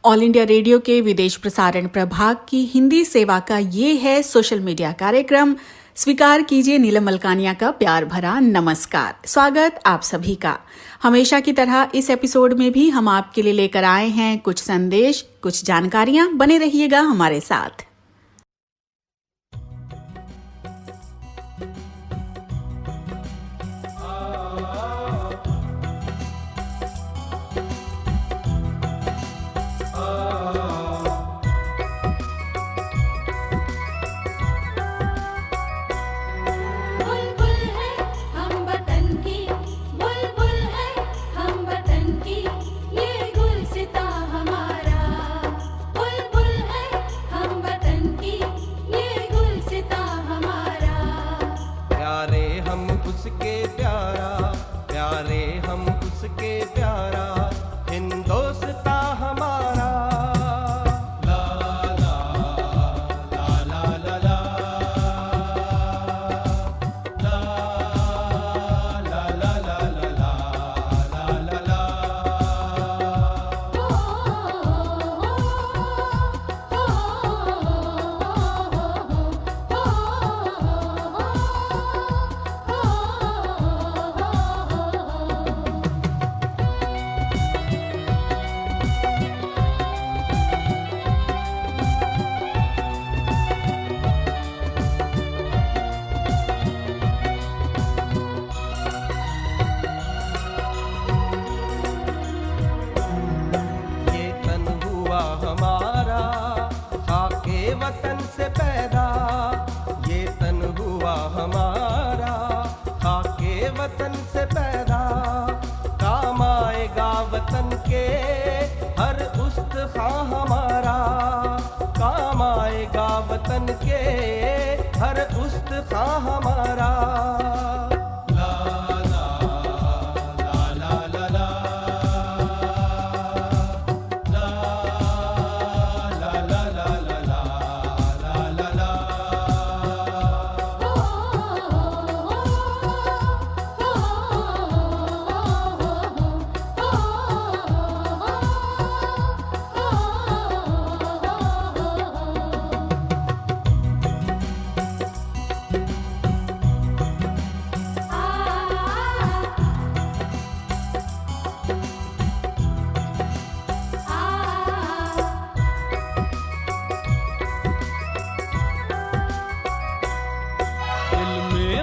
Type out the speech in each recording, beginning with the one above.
All India radio के विदेश प्रसारण प्रभाग की हिंदी सेवा का ये है सोशल मीडिया कार्यक्रम। स्वीकार कीजिए नीलम मलकानिया का प्यार भरा नमस्कार। स्वागत आप सभी का। हमेशा की तरह इस एपिसोड में भी हम आपके लिए लेकर आए हैं कुछ संदेश, कुछ जानकारियां। बने रहिएगा हमारे साथ।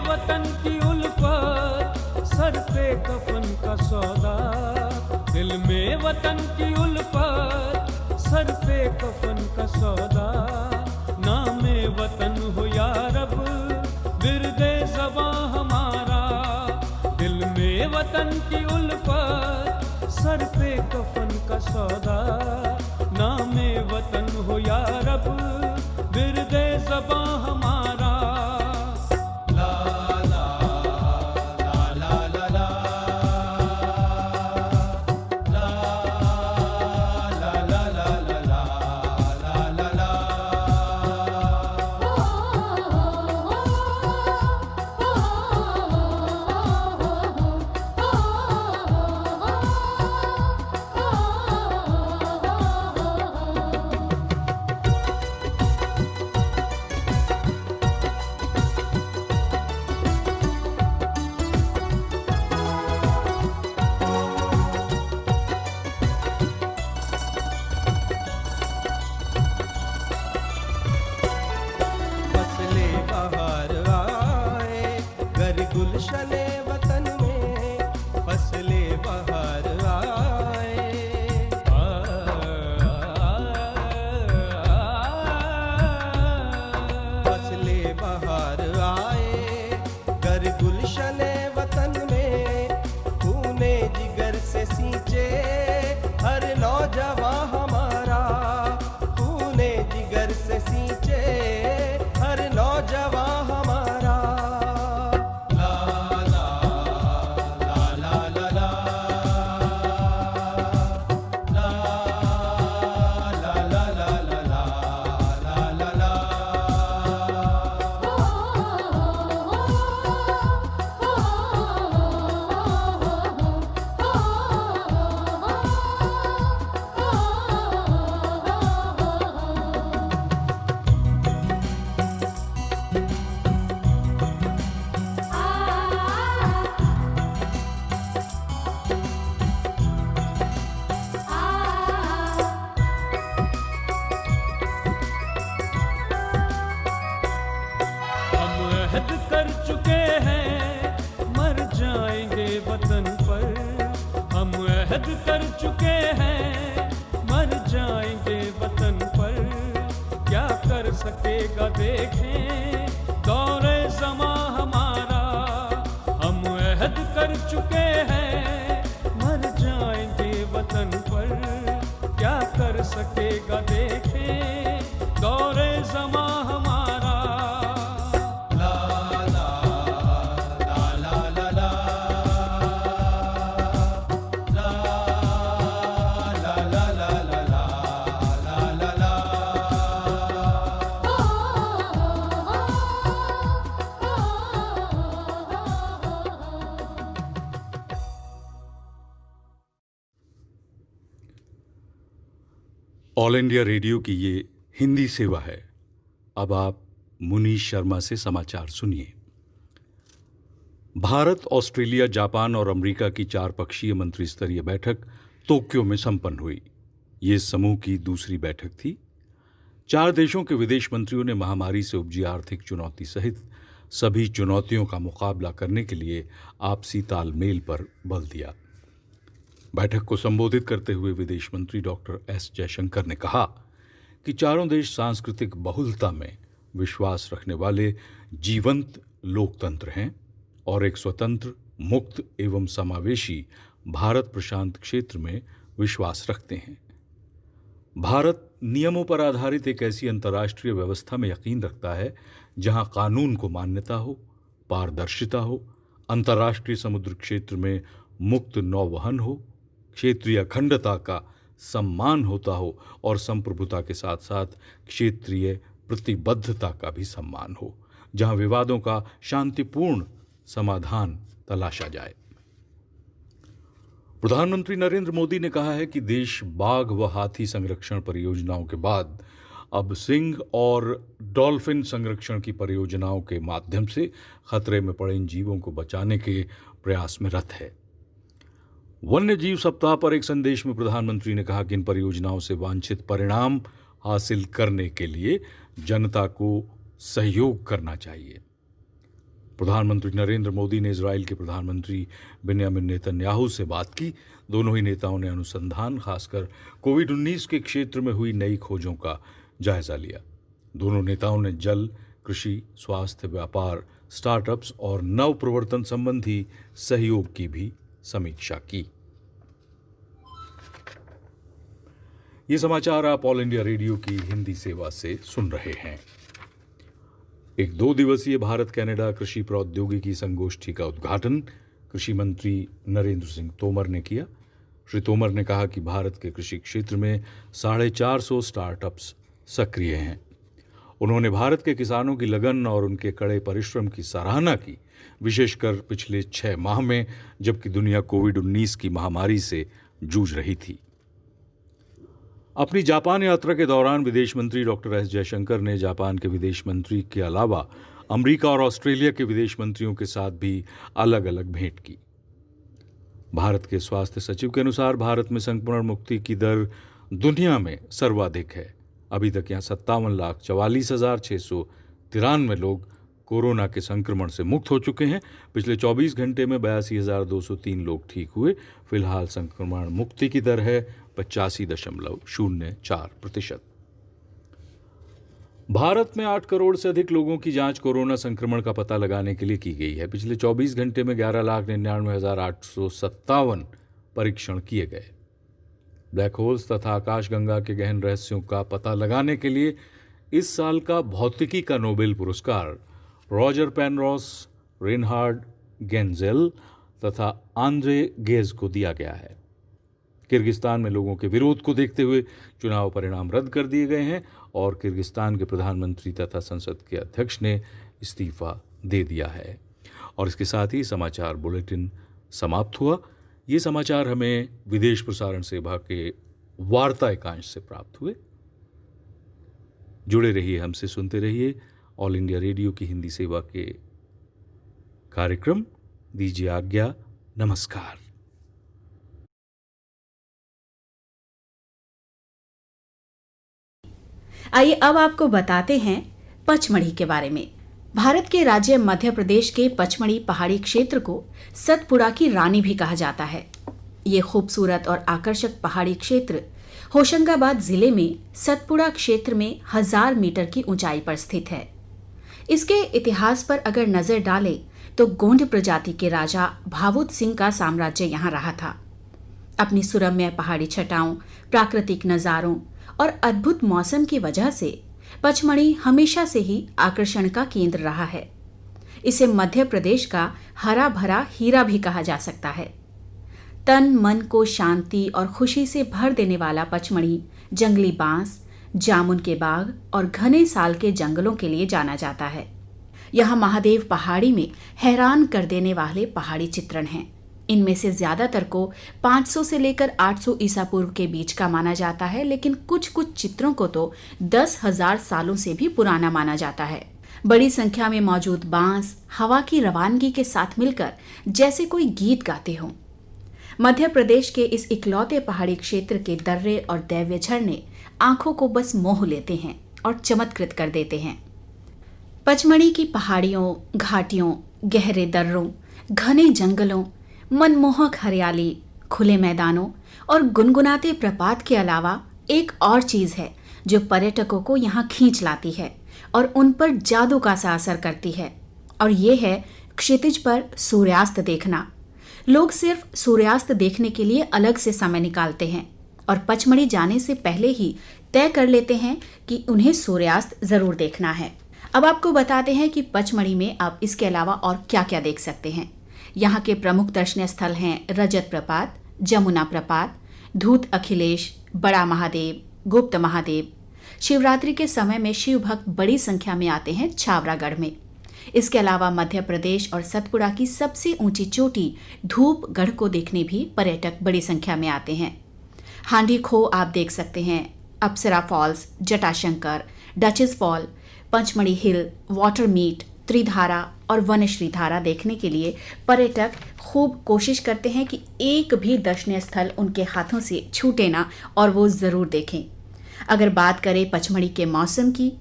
वतन की उल्फत सर पे कफन का सौदा, दिल में वतन की उल्फत सर पे कफन का सौदा। नामे वतन हो या रब बिरदे ज़बां हमारा, दिल में वतन की उल्फत सर पे कफन का सौदा। नामे वतन हो या रब बिरदे ज़बां हमारा। अहद कर चुके हैं, मर जाएंगे वतन पर, क्या कर सकेगा देखें दौरे ज़मा हमारा। हम अहद कर चुके हैं, मर जाएंगे वतन पर, क्या कर सकेगा देखें दौरे ज़मा हमारा। ऑल इंडिया रेडियो की ये हिंदी सेवा है। अब आप मुनीश शर्मा से समाचार सुनिए। भारत, ऑस्ट्रेलिया, जापान और अमेरिका की 4 पक्षीय मंत्री स्तरीय बैठक टोक्यो में संपन्न हुई। ये समूह की दूसरी बैठक थी। 4 देशों के विदेश मंत्रियों ने महामारी से उपजी आर्थिक चुनौती सहित सभी चुनौतियों का मुकाबला करने के लिए आपसी तालमेल पर बल दिया। बैठक को संबोधित करते हुए विदेश मंत्री डॉक्टर एस जयशंकर ने कहा कि चारों देश सांस्कृतिक बहुलता में विश्वास रखने वाले जीवंत लोकतंत्र हैं और एक स्वतंत्र, मुक्त एवं समावेशी भारत प्रशांत क्षेत्र में विश्वास रखते हैं। भारत नियमों पर आधारित एक ऐसी अंतर्राष्ट्रीय व्यवस्था में यकीन रखता है जहां कानून को मान्यता हो, पारदर्शिता हो, अंतर्राष्ट्रीय समुद्र क्षेत्र में मुक्त नौवहन हो, क्षेत्रीय अखंडता का सम्मान होता हो और संप्रभुता के साथ साथ क्षेत्रीय प्रतिबद्धता का भी सम्मान हो, जहां विवादों का शांतिपूर्ण समाधान तलाशा जाए। प्रधानमंत्री नरेंद्र मोदी ने कहा है कि देश बाघ व हाथी संरक्षण परियोजनाओं के बाद अब सिंह और डॉल्फिन संरक्षण की परियोजनाओं के माध्यम से खतरे में पड़े इन जीवों को बचाने के प्रयास में रत है। वन्य जीव सप्ताह पर एक संदेश में प्रधानमंत्री ने कहा कि इन परियोजनाओं से वांछित परिणाम हासिल करने के लिए जनता को सहयोग करना चाहिए। प्रधानमंत्री नरेंद्र मोदी ने इजराइल के प्रधानमंत्री बेन्यामिन नेतन्याहू से बात की। दोनों ही नेताओं ने अनुसंधान, खासकर कोविड-19 के क्षेत्र में हुई नई खोजों का जायजा लिया। दोनों नेताओं ने जल, कृषि, स्वास्थ्य, व्यापार, स्टार्टअप्स और नव प्रवर्तन संबंधी सहयोग की भी समीक्षा की। ये समाचार आप ऑल इंडिया रेडियो की हिंदी सेवा से सुन रहे हैं। एक 2 दिवसीय भारत कनाडा कृषि प्रौद्योगिकी संगोष्ठी का उद्घाटन कृषि मंत्री नरेंद्र सिंह तोमर ने किया। श्री तोमर ने कहा कि भारत के कृषि क्षेत्र में 450 स्टार्टअप्स सक्रिय हैं। उन्होंने भारत के किसानों की लगन और उनके कड़े परिश्रम की सराहना की, विशेषकर पिछले 6 माह में जबकि दुनिया कोविड-19 की महामारी से जूझ रही थी। अपनी जापान यात्रा के दौरान विदेश मंत्री डॉक्टर एस जयशंकर ने जापान के विदेश मंत्री के अलावा अमेरिका और ऑस्ट्रेलिया के विदेश मंत्रियों के साथ भी अलग अलग भेंट की। भारत के स्वास्थ्य सचिव के अनुसार भारत में संक्रमण मुक्ति की दर दुनिया में सर्वाधिक है। अभी तक यहाँ 57,44,693 लोग कोरोना के संक्रमण से मुक्त हो चुके हैं। पिछले 24 घंटे में 82,203 लोग ठीक हुए। फिलहाल संक्रमण मुक्ति की दर है 85.04%। भारत में 8 करोड़ से अधिक लोगों की जांच कोरोना संक्रमण का पता लगाने के लिए की गई है। पिछले 24 घंटे में 11,99,857 परीक्षण किए गए। ब्लैक होल्स तथा आकाशगंगा के गहन रहस्यों का पता लगाने के लिए इस साल का भौतिकी का नोबेल पुरस्कार रॉजर पेनरोस, रेनहार्ड गेंजेल तथा आंद्रे गेज को दिया गया है। किर्गिस्तान में लोगों के विरोध को देखते हुए चुनाव परिणाम रद्द कर दिए गए हैं और किर्गिस्तान के प्रधानमंत्री तथा संसद के अध्यक्ष ने इस्तीफा दे दिया है। और इसके साथ ही समाचार बुलेटिन समाप्त हुआ। ये समाचार हमें विदेश प्रसारण सेवा के वार्ता एकांश से प्राप्त हुए। जुड़े रहिए, हमसे सुनते रहिए ऑल इंडिया रेडियो की हिंदी सेवा के कार्यक्रम। दीजिए आज्ञा, नमस्कार। आइए अब आपको बताते हैं पचमढ़ी के बारे में। भारत के राज्य मध्य प्रदेश के पचमढ़ी पहाड़ी क्षेत्र को सतपुड़ा की रानी भी कहा जाता है। ये खूबसूरत और आकर्षक पहाड़ी क्षेत्र होशंगाबाद जिले में सतपुड़ा क्षेत्र में 1000 मीटर की ऊंचाई पर स्थित है। इसके इतिहास पर अगर नजर डालें तो गोंड प्रजाति के राजा भावुद सिंह का साम्राज्य यहाँ रहा था। अपनी सुरम्य पहाड़ी छटाओं, प्राकृतिक नजारों और अद्भुत मौसम की वजह से पचमढ़ी हमेशा से ही आकर्षण का केंद्र रहा है। इसे मध्य प्रदेश का हरा भरा हीरा भी कहा जा सकता है। तन मन को शांति और खुशी से भर देने वाला पचमढ़ी जंगली बांस, जामुन के बाग और घने साल के जंगलों के लिए जाना जाता है। यहाँ महादेव पहाड़ी में हैरान कर देने वाले पहाड़ी चित्रण हैं। इनमें से ज्यादातर को 500 से लेकर 800 ईसा पूर्व के बीच का माना जाता है, लेकिन कुछ कुछ चित्रों को तो 10,000 सालों से भी पुराना माना जाता है। बड़ी संख्या में मौजूद बांस हवा की रवानगी के साथ मिलकर जैसे कोई गीत गाते हों। मध्य प्रदेश के इस इकलौते पहाड़ी क्षेत्र के दर्रे और दैव्य झरने आंखों को बस मोह लेते हैं और चमत्कृत कर देते हैं। पचमढ़ी की पहाड़ियों, घाटियों, गहरे दर्रों, घने जंगलों, मनमोहक हरियाली, खुले मैदानों और गुनगुनाते प्रपात के अलावा एक और चीज है जो पर्यटकों को यहाँ खींच लाती है और उन पर जादू का सा असर करती है, और ये है क्षितिज पर सूर्यास्त देखना। लोग सिर्फ सूर्यास्त देखने के लिए अलग से समय निकालते हैं और पचमढ़ी जाने से पहले ही तय कर लेते हैं कि उन्हें सूर्यास्त जरूर देखना है। अब आपको बताते हैं कि पचमढ़ी में आप इसके अलावा और क्या क्या देख सकते हैं। यहाँ के प्रमुख दर्शनीय स्थल हैं रजत प्रपात, जमुना प्रपात, धूत अखिलेश, बड़ा महादेव, गुप्त महादेव। शिवरात्रि के समय में शिव भक्त बड़ी संख्या में आते हैं छावरागढ़ में। इसके अलावा मध्य प्रदेश और सतपुड़ा की सबसे ऊंची चोटी धूपगढ़ को देखने भी पर्यटक बड़ी संख्या में आते हैं। हांडी खो आप देख सकते हैं, Apsara falls, Jatashankar, duchess fall, Pachmarhi hill, water meet, Tridhara और वनश्री धारा देखने के लिए पर्यटक खूब कोशिश करते हैं कि एक भी दर्शनीय स्थल उनके हाथों से छूटे ना और वो जरूर देखें। अगर बात करें पचमढ़ी के मौसम की,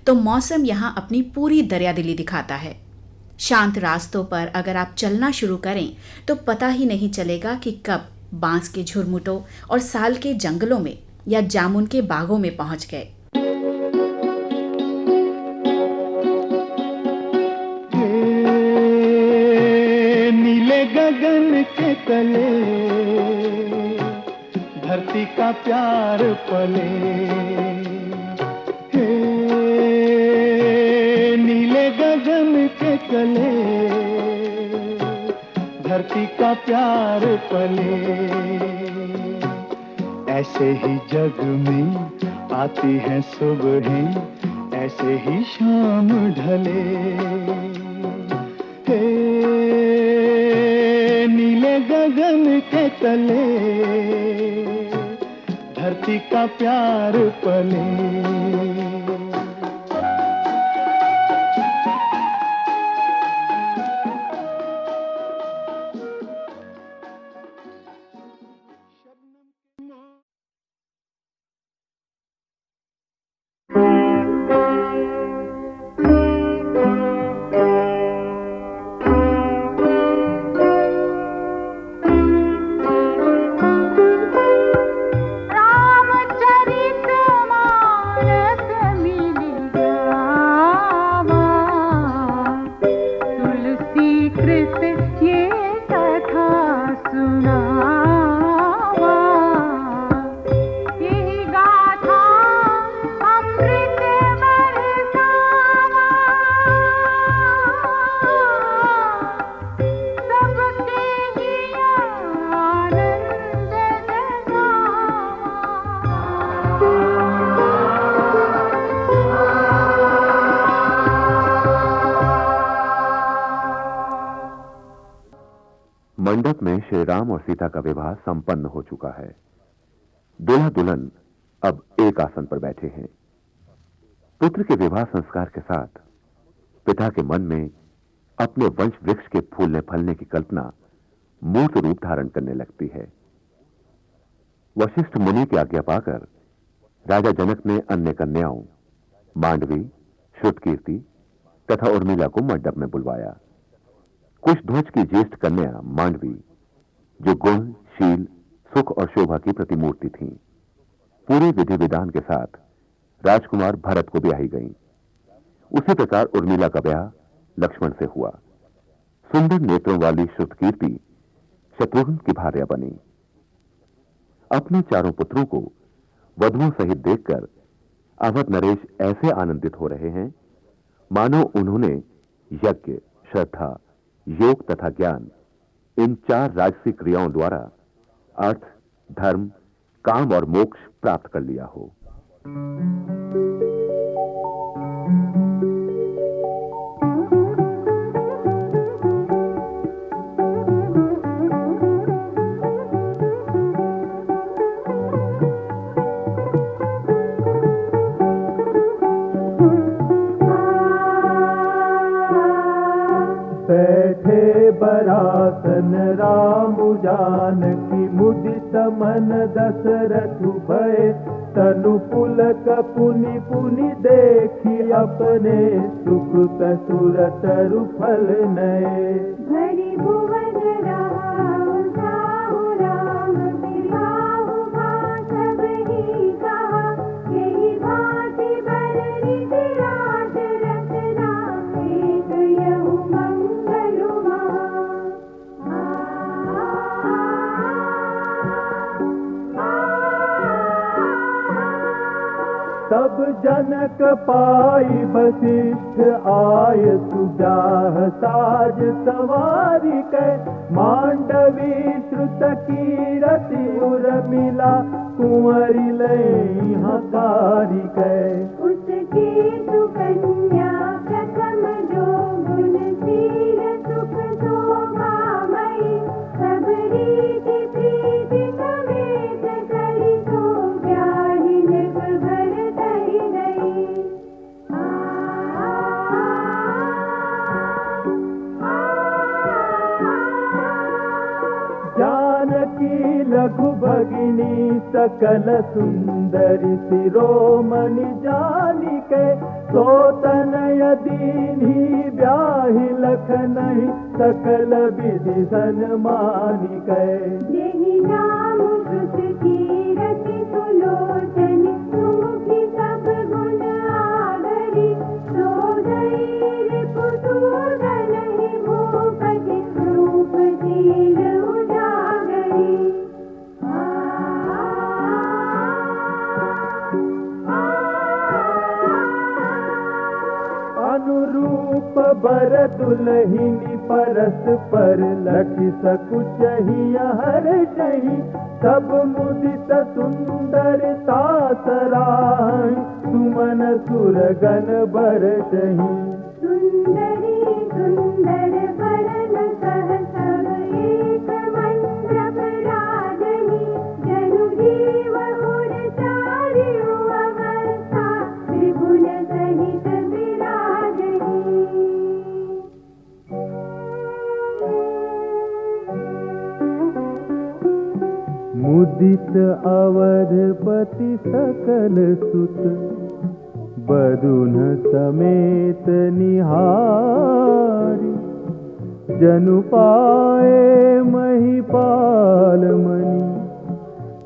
तो मौसम यहाँ अपनी पूरी दरियादिली दिखाता है। शांत रास्तों पर अगर आप चलना शुरू करें तो पता ही नहीं चलेगा कि कब बांस के झुरमुटों और साल के जंगलों में या जामुन के बागों में पहुंच गए। नीले गगन के तले धरती का प्यार पले, नीले गगन के तले धरती का प्यार पले। ऐसे ही जग में आती हैं सुबहें, ऐसे ही शाम ढले। नीले गगन के तले धरती का प्यार पले। मंडप में श्री राम और सीता का विवाह संपन्न हो चुका है। दूल्हा दुल्हन अब एक आसन पर बैठे हैं। पुत्र के विवाह संस्कार के साथ पिता के मन में अपने वंश वृक्ष के फूलने फलने की कल्पना मूर्त रूप धारण करने लगती है। वशिष्ठ मुनि की आज्ञा पाकर राजा जनक ने अन्य कन्याओं मांडवी, श्रुतकीर्ति तथा उर्मिला को मंडप में बुलवाया। कुशध्वज की ज्येष्ठ कन्या मांडवी, जो गुण, शील सुख और शोभा की प्रतिमूर्ति थीं। पूरे विधि विधान के साथ राजकुमार भरत को ब्याही गईं। उसी प्रकार उर्मिला का ब्याह लक्ष्मण से हुआ। सुंदर नेत्रों वाली श्रुतकीर्ति शत्रुघ्न की भार्या बनी। अपने चारों पुत्रों को वधुओं सहित देखकर अवध नरेश ऐसे आनंदित हो रहे हैं मानो उन्होंने यज्ञ, श्रद्धा, योग तथा ज्ञान इन 4 राजसिक क्रियाओं द्वारा अर्थ, धर्म, काम और मोक्ष प्राप्त कर लिया हो। बैठे बरासन राम जानकी मुदित मन दशरथ भय तनु पुलक पुनि पुनि देखी अपने सुख कसुर तरु फल नए। हरि भुवन राम साहु राम बिहाहु सब ही कहा यही भांति बरनी विराट रचना एक यहु मंगल तब जनक पाई वशिष्ठ आय सुजाह साज सवारी कै मांडवी श्रुत कीरति उर्मिला कुंवरी लई हकारी कै। उसकी सुकन्या प्रथम जो गुणशील सुख शोभामयी सब रीति प्रीति समेत करी तो ब्याहि निर्भर तहि गई। जानकी लघु भगिनी सकल सुंदरी शिरोमणि जानिके सोतनय दीन्ही ब्याहि लखनहि सकल विधि सन्मानिकै। यही नाम श्रुत कीरति सुलोचनि सुमुखी सब गुण आगरी सोदरी पुतूदन ही भूपति रूपशील उजागरी। अनुरूप बर दुलहिनी परस्पर लखि सकुचहि हर्षहि सब मुदित सुंदरता सराहि सुमन सुरगन बरसहि। सुंदरी सुंदर वरन सह सब एक मंडप राजनी जनु जीव उर चारि अवस्था त्रिभुवन सहित मुदित अवधपति सकल सुत बधुन समेत निहारी जनु पाए महिपाल मणि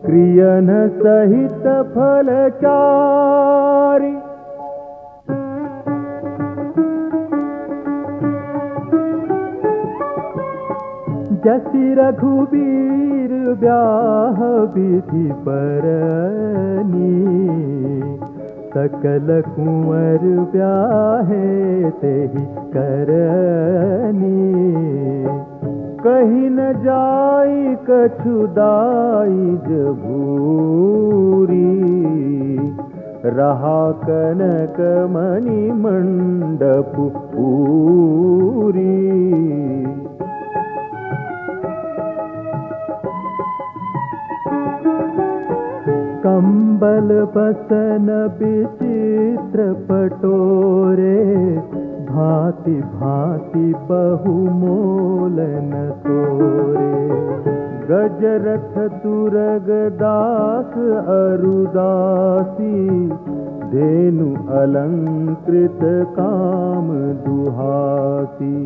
क्रियन सहित फलचारी। जसि रघुबीर ब्याह विधि परनी सकल कुंवर ब्याहे तेहि करनी। कहीं न जाई कछुदाई जभूरी रहा कनक मणि मंडप पूरी। कंबल बसन विचित्र पटोरे भांति भांति बहुमोलन तोरे। गजरथ तुरग दास अरुदासी धेनु अलंकृत काम दुहासी।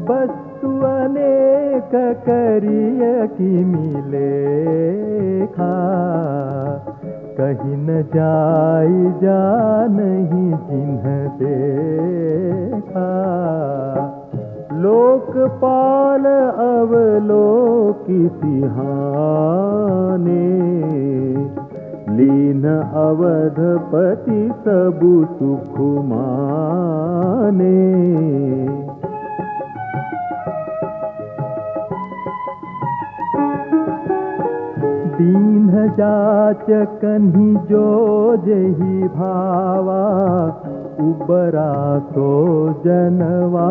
वस्तु अनेक करिय की मिले खा, कहीं न जाई जा नहीं जिन्ह देखा। लोकपाल अवलोकी सिंहाने, लीन अवधपति सबु सुख माने। दीन जाचकन्हि जो जही भावा, उबरा सो जनवा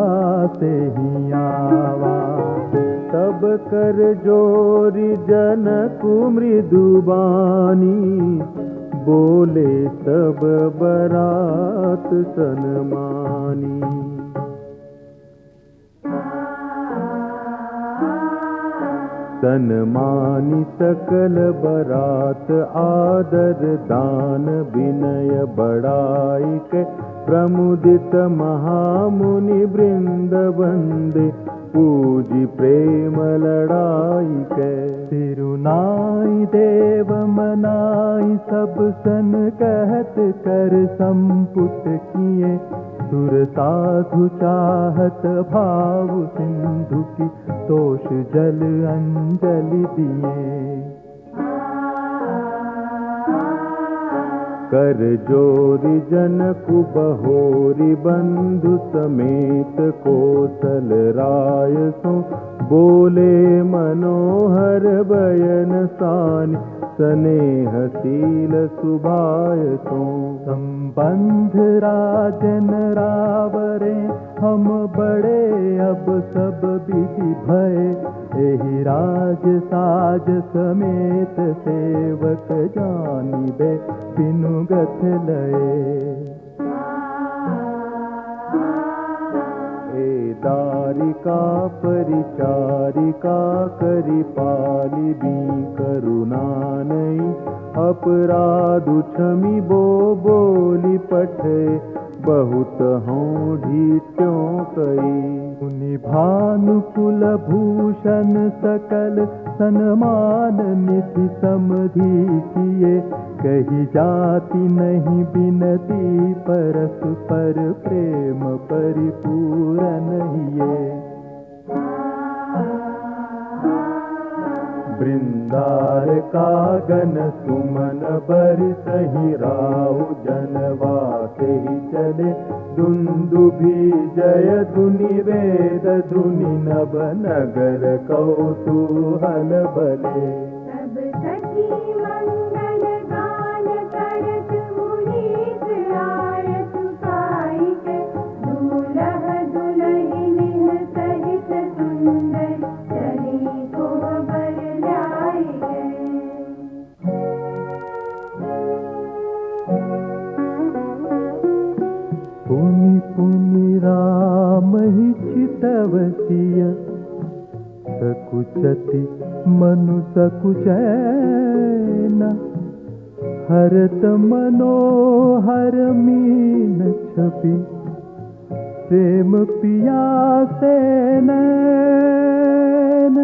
से ही आवा। तब कर जोरी जनक मृदुबानी, बोले सब बरात सनमानी। सनमानी सकल बरात आदर दान विनय बड़ाई के, प्रमुदित महामुनि वृंद वंदे, पूजी प्रेम लड़ाई के। तिरुनाई देव मनाई सब सन कहत कर संपुट किए, सुर साधु चाहत भाव सिंधु की, तोष जल अंजलि दिए। कर जोरी जनकु बहोरी बंधु समेत, कोसल राय सो बोले मनोहर बयन सानि, स्नेहशील सुभाय सो। संबंध राजन रावरे हम बड़े, अब सब विधि भय, एहि राज साज समेत सेवक जानिबे, बिनु गथ लये। ए दारिका परिचारिका करि पाली, बी करुणा नहीं अपराधु क्षमि बो बोली पठे, बहुत हों ढीठ्यों कई। मुनि भानुकुल भूषण सकल सन्मान, निधि समधि किए, कही जाति नहीं बिनती, परस्पर प्रेम परिपूर्ण हिये। वृंदार कागन सुमन बरसहि, राहु जनवासे ही चले, दुंदुभि जय धुनि वेद धुनि, नभ नगर कौतूहल भले। सब सखी मंगल गान करत, मुनीस आरत पाइक, दूल्ह दुल्हिन सहित सुंदर, चली को बर लाई गए। पुनि पुनि राम ही चितवसिय, सकुचति मनु सकुचैन, हरत मनोहर मीन छवि, प्रेम पियासे नैन।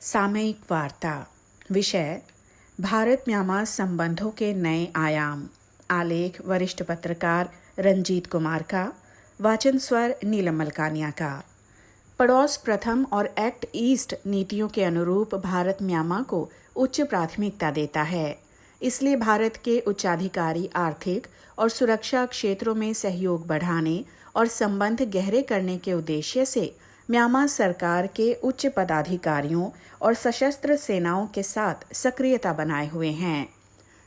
सामयिक वार्ता। विषय भारत म्यांमार संबंधों के नए आयाम। आलेख वरिष्ठ पत्रकार रंजीत कुमार का। वाचन स्वर नीलम मलकानिया का। पड़ोस प्रथम और एक्ट ईस्ट नीतियों के अनुरूप भारत म्यांमार को उच्च प्राथमिकता देता है। इसलिए भारत के उच्चाधिकारी आर्थिक और सुरक्षा क्षेत्रों में सहयोग बढ़ाने और संबंध गहरे करने के उद्देश्य से म्यांमार सरकार के उच्च पदाधिकारियों और सशस्त्र सेनाओं के साथ सक्रियता बनाए हुए हैं।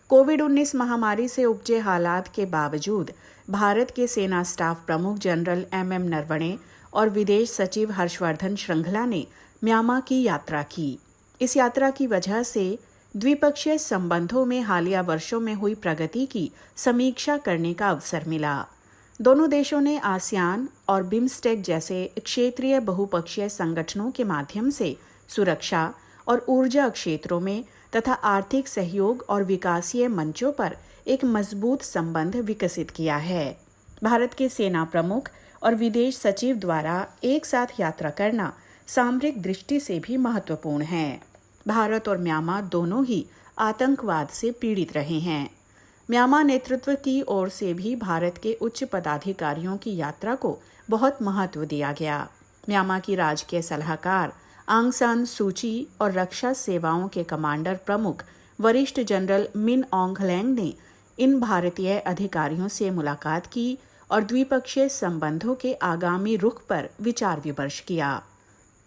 कोविड-19 महामारी से उपजे हालात के बावजूद भारत के सेना स्टाफ प्रमुख जनरल MM नरवणे और विदेश सचिव हर्षवर्धन श्रृंगला ने म्यांमार की यात्रा की। इस यात्रा की वजह से द्विपक्षीय संबंधों में हालिया वर्षों में हुई प्रगति की समीक्षा करने का अवसर मिला। दोनों देशों ने आसियान और बिम्स्टेक जैसे क्षेत्रीय बहुपक्षीय संगठनों के माध्यम से सुरक्षा और ऊर्जा क्षेत्रों में तथा आर्थिक सहयोग और विकासीय मंचों पर एक मजबूत संबंध विकसित किया है। भारत के सेना प्रमुख और विदेश सचिव द्वारा एक साथ यात्रा करना सामरिक दृष्टि से भी महत्वपूर्ण है। भारत और म्यांमार दोनों ही आतंकवाद से पीड़ित रहे हैं। म्यांमार नेतृत्व की ओर से भी भारत के उच्च पदाधिकारियों की यात्रा को बहुत महत्व दिया गया। म्यांमार की राजकीय सलाहकार आंग सान सूची और रक्षा सेवाओं के कमांडर प्रमुख वरिष्ठ जनरल मिन ऑन्ग ह्लेंग ने इन भारतीय अधिकारियों से मुलाकात की और द्विपक्षीय संबंधों के आगामी रुख पर विचार विमर्श किया।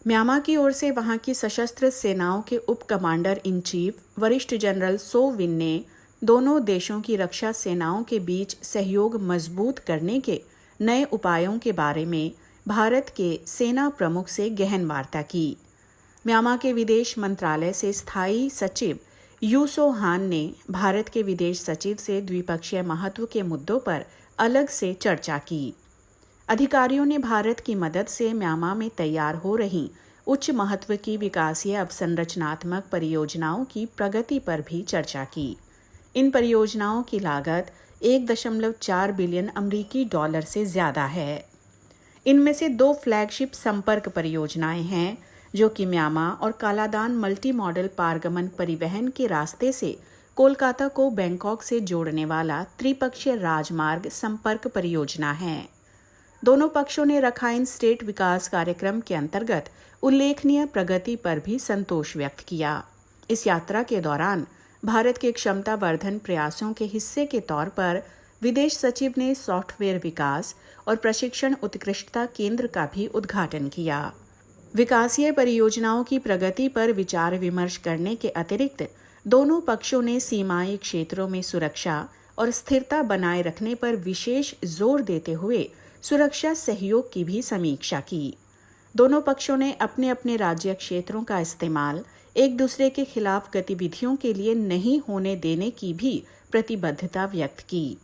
म्यांमार की ओर से वहां की सशस्त्र सेनाओं के उप कमांडर इन चीफ वरिष्ठ जनरल सो विन ने दोनों देशों की रक्षा सेनाओं के बीच सहयोग मजबूत करने के नए उपायों के बारे में भारत के सेना प्रमुख से गहन वार्ता की। म्यांमार के विदेश मंत्रालय से स्थायी सचिव यूसो हान ने भारत के विदेश सचिव से द्विपक्षीय महत्व के मुद्दों पर अलग से चर्चा की। अधिकारियों ने भारत की मदद से म्यांमार में तैयार हो रही उच्च महत्व की विकासीय अवसंरचनात्मक परियोजनाओं की प्रगति पर भी चर्चा की। इन परियोजनाओं की लागत 1.4 बिलियन अमेरिकी डॉलर से ज्यादा है। इनमें से 2 फ्लैगशिप संपर्क परियोजनाएं हैं जो कि म्यांमार और कालादान मल्टी मॉडल पारगमन परिवहन के रास्ते से कोलकाता को बैंकॉक से जोड़ने वाला त्रिपक्षीय राजमार्ग संपर्क परियोजना है। दोनों पक्षों ने रखाइन स्टेट विकास कार्यक्रम के अंतर्गत उल्लेखनीय प्रगति पर भी संतोष व्यक्त किया। इस यात्रा के दौरान भारत के क्षमता वर्धन प्रयासों के हिस्से के तौर पर विदेश सचिव ने सॉफ्टवेयर विकास और प्रशिक्षण उत्कृष्टता केंद्र का भी उद्घाटन किया। विकासीय परियोजनाओं की प्रगति पर विचार विमर्श करने के अतिरिक्त दोनों पक्षों ने सीमाई क्षेत्रों में सुरक्षा और स्थिरता बनाए रखने पर विशेष जोर देते हुए सुरक्षा सहयोग की भी समीक्षा की। दोनों पक्षों ने अपने अपने राज्य क्षेत्रों का इस्तेमाल एक दूसरे के खिलाफ गतिविधियों के लिए नहीं होने देने की भी प्रतिबद्धता व्यक्त की।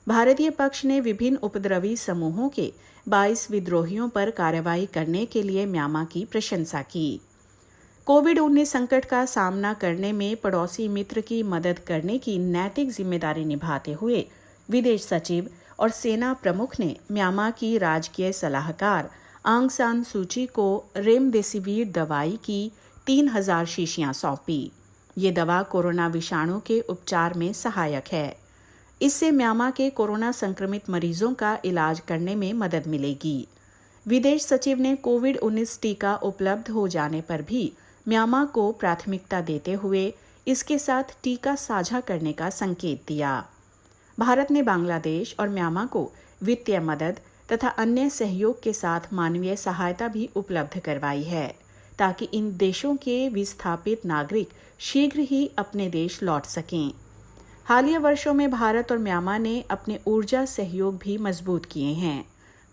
भारतीय पक्ष ने विभिन्न उपद्रवी समूहों के 22 विद्रोहियों पर कार्रवाई करने के लिए म्यांमार की प्रशंसा की। कोविड-19 संकट का सामना करने में पड़ोसी मित्र की मदद करने की नैतिक जिम्मेदारी निभाते हुए विदेश सचिव और सेना प्रमुख ने म्यांमार की राजकीय सलाहकार आंग सान सूची को रेमडेसिविर दवाई की 3000 शीशियां सौंपी। ये दवा कोरोना विषाणु के उपचार में सहायक है। इससे म्यांमार के कोरोना संक्रमित मरीजों का इलाज करने में मदद मिलेगी। विदेश सचिव ने कोविड-19 टीका उपलब्ध हो जाने पर भी म्यांमार को प्राथमिकता देते हुए इसके साथ टीका साझा करने का संकेत दिया। भारत ने बांग्लादेश और म्यांमार को वित्तीय मदद तथा अन्य सहयोग के साथ मानवीय सहायता भी उपलब्ध करवाई है ताकि इन देशों के विस्थापित नागरिक शीघ्र ही अपने देश लौट सकें। हालिया वर्षों में भारत और म्यांमार ने अपने ऊर्जा सहयोग भी मजबूत किए हैं।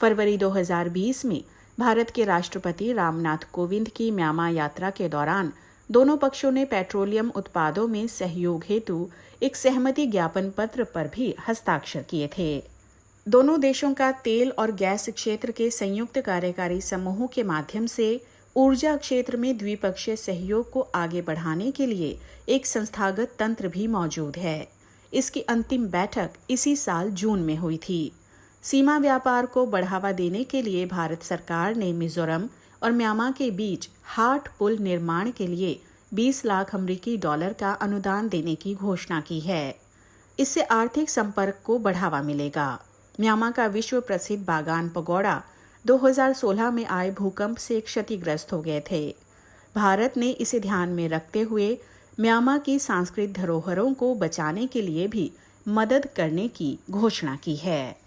फरवरी 2020 में भारत के राष्ट्रपति रामनाथ कोविंद की म्यांमार यात्रा के दौरान दोनों पक्षों ने पेट्रोलियम उत्पादों में सहयोग हेतु एक सहमति ज्ञापन पत्र पर भी हस्ताक्षर किए थे। दोनों देशों का तेल और गैस क्षेत्र के संयुक्त कार्यकारी समूहों के माध्यम से ऊर्जा क्षेत्र में द्विपक्षीय सहयोग को आगे बढ़ाने के लिए एक संस्थागत तंत्र भी मौजूद है। इसकी अंतिम बैठक इसी साल जून में हुई थी। सीमा व्यापार को बढ़ावा देने के लिए भारत सरकार ने मिजोरम और म्यांमार के बीच हाट पुल निर्माण के लिए 20 लाख अमेरिकी डॉलर का अनुदान देने की घोषणा की है। इससे आर्थिक संपर्क को बढ़ावा मिलेगा। म्यांमार का विश्व प्रसिद्ध बागान पगोड़ा 2016 में आए भूकंप से क्षतिग्रस्त हो गए थे। भारत ने इसे ध्यान में रखते हुए म्यांमार की सांस्कृतिक धरोहरों को बचाने के लिए भी मदद करने की घोषणा की है।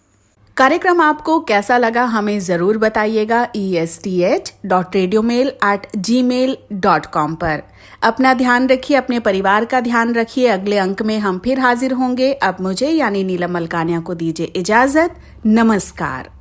कार्यक्रम आपको कैसा लगा हमें जरूर बताइएगा esth.radiomail@gmail.com पर। अपना ध्यान रखिए, अपने परिवार का ध्यान रखिए। अगले अंक में हम फिर हाजिर होंगे। अब मुझे यानी नीलम मलकानिया को दीजिए इजाजत। नमस्कार।